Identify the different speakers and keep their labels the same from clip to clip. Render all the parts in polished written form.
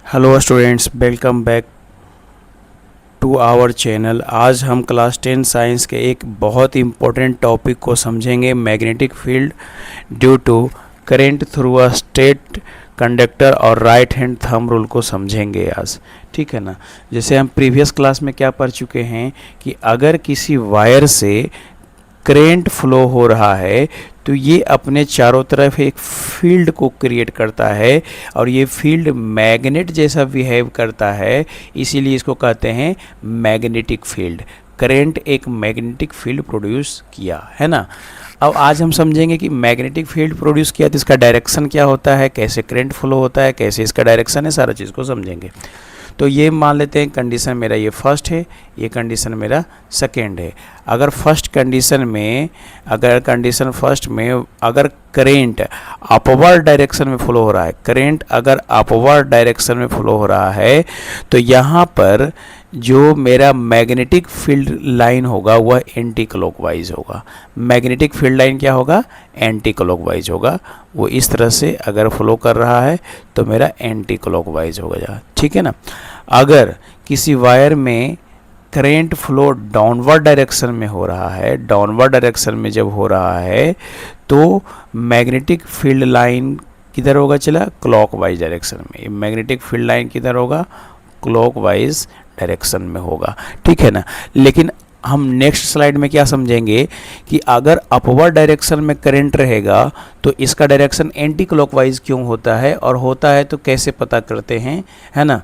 Speaker 1: Hello students, welcome back to our channel. आज हम class 10 science के एक बहुत इम्पोर्टेंट टॉपिक को समझेंगे, magnetic field due to current through a straight conductor और राइट हैंड थंब रूल को समझेंगे आज। ठीक है ना। जैसे हम प्रीवियस क्लास में क्या पढ़ चुके हैं कि अगर किसी वायर से करंट फ्लो हो रहा है तो ये अपने चारों तरफ एक फील्ड को क्रिएट करता है और ये फील्ड मैग्नेट जैसा बिहेव करता है, इसीलिए इसको कहते हैं मैग्नेटिक फील्ड। करंट एक मैग्नेटिक फील्ड प्रोड्यूस किया है ना। अब आज हम समझेंगे कि मैग्नेटिक फील्ड प्रोड्यूस किया तो इसका डायरेक्शन क्या होता है, कैसे करंट फ्लो होता है, कैसे इसका डायरेक्शन है, सारा चीज़ को समझेंगे। तो ये मान लेते हैं कंडीशन मेरा ये फर्स्ट है, ये कंडीशन मेरा सेकेंड है। अगर फर्स्ट कंडीशन में अगर करेंट अपवर्ड डायरेक्शन में फ्लो हो रहा है, करेंट अगर अपवर्ड डायरेक्शन में फ्लो हो रहा है तो यहाँ पर जो मेरा मैग्नेटिक फील्ड लाइन होगा वह एंटी क्लॉकवाइज होगा। मैग्नेटिक फील्ड लाइन क्या होगा? एंटी क्लॉकवाइज होगा। वो इस तरह से अगर फ्लो कर रहा है तो मेरा एंटी क्लॉकवाइज होगा। ठीक है ना। अगर किसी वायर में करंट फ्लो डाउनवर्ड डायरेक्शन में हो रहा है, डाउनवर्ड डायरेक्शन में जब हो रहा है तो मैग्नेटिक फील्ड लाइन किधर होगा? चला क्लॉकवाइज डायरेक्शन में। मैग्नेटिक फील्ड लाइन किधर होगा? क्लॉकवाइज डायरेक्शन में होगा। ठीक है ना। लेकिन हम नेक्स्ट स्लाइड में क्या समझेंगे कि अगर अपवर्ड डायरेक्शन में करंट रहेगा तो इसका डायरेक्शन एंटी क्लॉकवाइज क्यों होता है, और होता है तो कैसे पता करते हैं, है ना।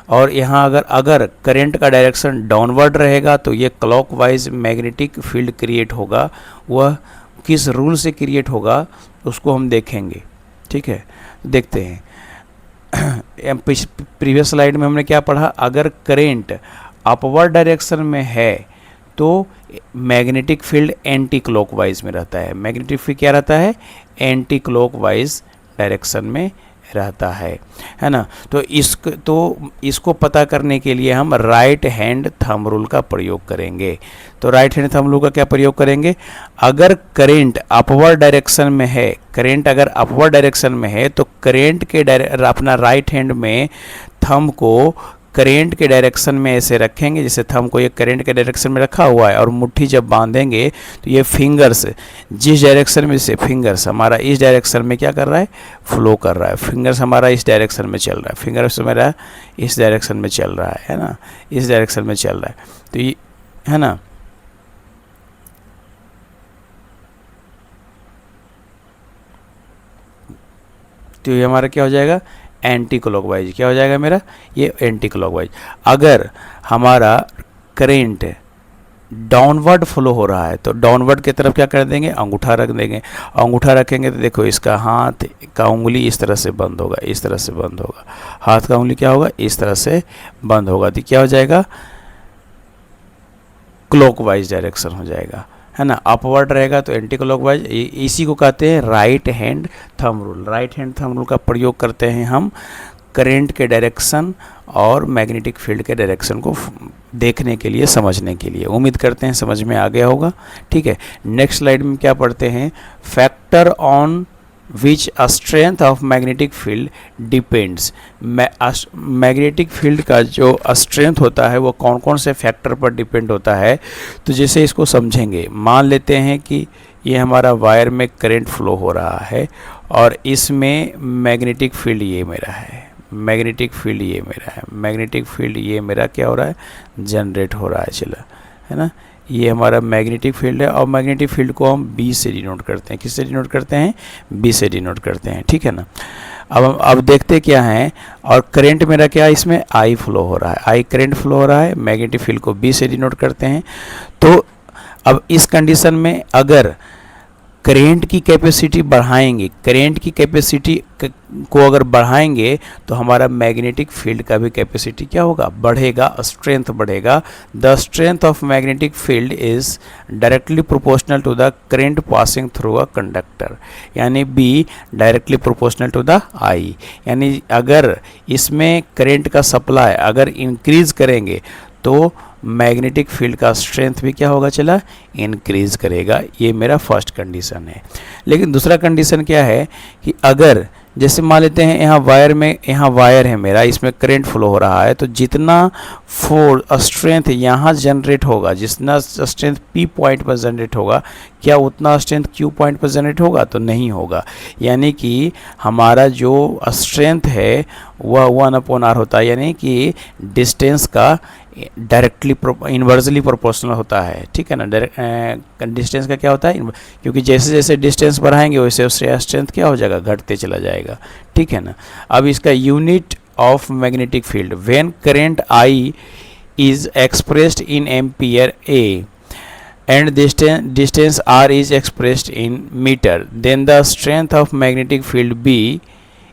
Speaker 1: और यहाँ अगर करंट का डायरेक्शन डाउनवर्ड रहेगा तो ये क्लॉकवाइज मैग्नेटिक फील्ड क्रिएट होगा। वह किस रूल से क्रिएट होगा उसको हम देखेंगे। ठीक है, देखते हैं। प्रीवियस स्लाइड में हमने क्या पढ़ा? अगर करंट अपवर्ड डायरेक्शन में है तो मैग्नेटिक फील्ड एंटी क्लॉकवाइज में रहता है। मैग्नेटिक फील्ड क्या रहता है? एंटी क्लॉकवाइज डायरेक्शन में रहता है ना। तो इसको पता करने के लिए हम राइट हैंड थंब रूल का प्रयोग करेंगे। तो राइट हैंड थंब रूल का क्या प्रयोग करेंगे? अगर करंट अपवर्ड डायरेक्शन में है, करंट अगर अपवर्ड डायरेक्शन में है तो करंट के अपना राइट हैंड में थंब को करंट के डायरेक्शन में ऐसे रखेंगे, जैसे थंब को ये करंट के डायरेक्शन में रखा हुआ है, और मुट्ठी जब बांधेंगे तो ये फिंगर्स जिस डायरेक्शन में, जैसे फिंगर्स हमारा इस डायरेक्शन में क्या कर रहा है? फ्लो कर रहा है। फिंगर्स हमारा इस डायरेक्शन में चल रहा है, फिंगर्स मेरा इस डायरेक्शन में चल रहा है ना, इस डायरेक्शन में चल रहा है। तो ये है ना। तो ये हमारा क्या हो जाएगा? Anti clockwise. क्या हो जाएगा मेरा? ये एंटी क्लॉकवाइज। अगर हमारा करंट डाउनवर्ड फ्लो हो रहा है तो डाउनवर्ड की तरफ क्या कर देंगे? अंगूठा रख देंगे। अंगूठा रखेंगे तो देखो इसका हाथ का उंगली इस तरह से बंद होगा, इस तरह से बंद होगा। हाथ का उंगली क्या होगा? इस तरह से बंद होगा। तो क्या हो जाएगा? क्लॉकवाइज डायरेक्शन हो जाएगा, है ना। अपवर्ड रहेगा तो एंटी क्लॉकवाइज। इसी को कहते हैं right hand thumb rule. Right hand thumb rule का प्रयोग करते हैं हम करंट के डायरेक्शन और मैग्नेटिक फील्ड के डायरेक्शन को देखने के लिए, समझने के लिए। उम्मीद करते हैं समझ में आ गया होगा। ठीक है। नेक्स्ट स्लाइड में क्या पढ़ते हैं? Factor on which strength of magnetic field depends. Magnetic field का जो स्ट्रेंथ होता है वो कौन कौन से फैक्टर पर डिपेंड होता है, तो जैसे इसको समझेंगे। मान लेते हैं कि ये हमारा वायर में करंट फ्लो हो रहा है और इसमें मैग्नेटिक फील्ड ये मेरा है, मैग्नेटिक फील्ड ये मेरा है, मैग्नेटिक फील्ड ये मेरा क्या हो रहा है? जनरेट हो रहा है, चला, है ना। ये हमारा मैग्नेटिक फील्ड है और मैग्नेटिक फील्ड को हम बी से डिनोट करते हैं। किससे डिनोट करते हैं? बी से डिनोट करते हैं। ठीक है ना। अब देखते क्या हैं, और करंट मेरा क्या है? इसमें आई फ्लो हो रहा है, आई करंट फ्लो हो रहा है। मैग्नेटिक फील्ड को बी से डिनोट करते हैं। तो अब इस कंडीशन में अगर करंट की कैपेसिटी बढ़ाएंगे, करंट की कैपेसिटी को अगर बढ़ाएंगे तो हमारा मैग्नेटिक फील्ड का भी कैपेसिटी क्या होगा? बढ़ेगा, स्ट्रेंथ बढ़ेगा। The strength of magnetic field is directly proportional to the current passing through a conductor, यानी B directly proportional to the I. यानी अगर इसमें करंट का सप्लाई अगर इंक्रीज करेंगे तो मैग्नेटिक फील्ड का स्ट्रेंथ भी क्या होगा? चला, इंक्रीज करेगा। ये मेरा फर्स्ट कंडीशन है। लेकिन दूसरा कंडीशन क्या है कि अगर जैसे मान लेते हैं यहाँ वायर है मेरा, इसमें करंट फ्लो हो रहा है, तो जितना फोर्स स्ट्रेंथ यहाँ जनरेट होगा, जितना स्ट्रेंथ P पॉइंट पर जनरेट होगा, क्या उतना स्ट्रेंथ Q पॉइंट पर जनरेट होगा? तो नहीं होगा। यानी कि हमारा जो स्ट्रेंथ है वह 1/r होता है, यानी कि डिस्टेंस का डायरेक्टली इन्वर्सली प्रोपोर्शनल होता है, ठीक है ना। डायरेक्ट डिस्टेंस का क्या होता है, क्योंकि जैसे जैसे डिस्टेंस बढ़ाएंगे वैसे वैसे स्ट्रेंथ क्या हो जाएगा, घटते चला जाएगा, ठीक है ना। अब इसका unit of magnetic field, when current I is expressed in ampere A and distance R is expressed in meter, then the strength of magnetic field B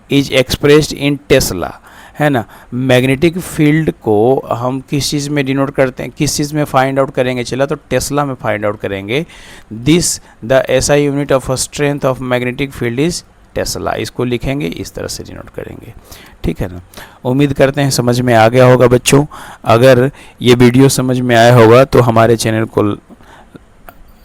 Speaker 1: is expressed in Tesla, है ना। मैग्नेटिक फील्ड को हम किस चीज़ में denote करते हैं, किस चीज़ में फाइंड आउट करेंगे, चला तो टेस्ला में फाइंड आउट करेंगे। This the SI unit of strength of magnetic field is Tesla, इसको लिखेंगे, इस तरह से डिनोट करेंगे, ठीक है ना। उम्मीद करते हैं समझ में आ गया होगा बच्चों। अगर ये वीडियो समझ में आया होगा तो हमारे चैनल को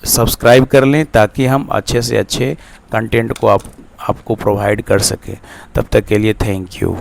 Speaker 1: सब्सक्राइब कर लें, ताकि हम अच्छे से अच्छे कंटेंट को आपको प्रोवाइड कर सकें। तब तक के लिए थैंक यू।